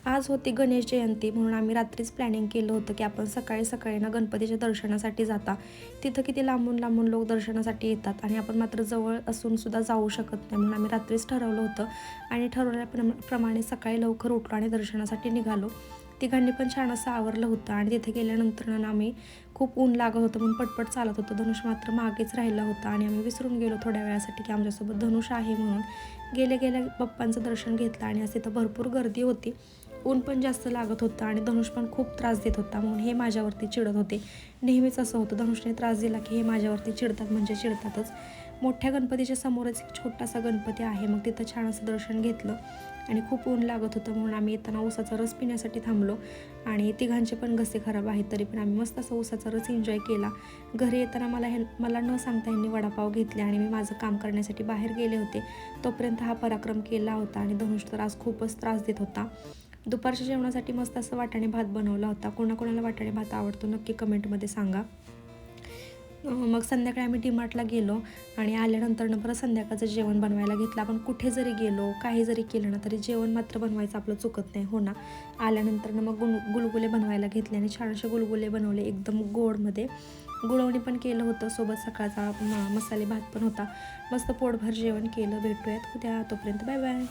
आज होती गणेश जयंती म्हणून आम्ही रात्रीच प्लॅनिंग केलं होतं की आपण सकाळी सकाळी ना गणपतीच्या दर्शनासाठी जाता. तिथं किती लांबून लांबून लोक दर्शनासाठी येतात आणि आपण मात्र जवळ असून सुद्धा जाऊ शकत नाही, म्हणून आम्ही रात्रीच ठरवलं होतं. आणि ठरवल्याप्रमाणे सकाळी लवकर उठलो आणि दर्शनासाठी निघालो. तिघांनी पण छान असं आवरलं होतं आणि तिथे गेल्यानंतर ना आम्ही खूप ऊन लागत होतं म्हणून पटपट चालत होतं. धनुष मात्र मागेच राहिला होता आणि आम्ही विसरून गेलो थोड्या वेळासाठी की आमच्यासोबत धनुष आहे म्हणून. गेल्या गेल्या बाप्पांचं दर्शन घेतलं आणि असं इथं भरपूर गर्दी होती. ऊन पण जास्त लागत होतं आणि धनुष पण खूप त्रास देत होता म्हणून हे माझ्यावरती चिडत होते. नेहमीच असं होतं, धनुषने त्रास दिला की हे माझ्यावरती चिडतात म्हणजे चिडतातच. मोठ्या गणपतीच्या समोरच एक छोटासा गणपती आहे, मग तिथं छान असं दर्शन घेतलं आणि खूप ऊन लागत होतं म्हणून आम्ही येताना ऊसाचा रस पिण्यासाठी थांबलो. आणि तिघांचे पण घसे खराब आहेत तरी पण आम्ही मस्त असा ऊसाचा रस एन्जॉय केला. घरी येताना मला न सांगता यांनी वडापाव घेतले आणि मी माझं काम करण्यासाठी बाहेर गेले होते. तोपर्यंत हा पराक्रम केला होता आणि धनुष तर आज खूपच त्रास देत होता. दुपारच्या जेवणासाठी मस्त असं वाटाणे भात बनवला होता. कोणाकोणाला वाटाणे भात आवडतो नक्की कमेंटमध्ये सांगा. मग संध्याकाळी आम्ही डीमार्टला गेलो आणि आल्यानंतर परत संध्याकाळचं जेवण बनवायला घेतलं. आपण कुठे जरी गेलो काही जरी केलं ना तरी जेवण मात्र बनवायचं आपलं चुकत नाही, हो ना. आल्यानंतर मग गुलगुले बनवायला घेतले आणि छान असे गुलगुले बनवले एकदम गोडमध्ये. गुळवणी पण केलं होतं, सोबत सकाळचा मसाले भात पण होता. मस्त पोटभर जेवण केलं. भेटूयात उद्या, तोपर्यंत बाय बाय.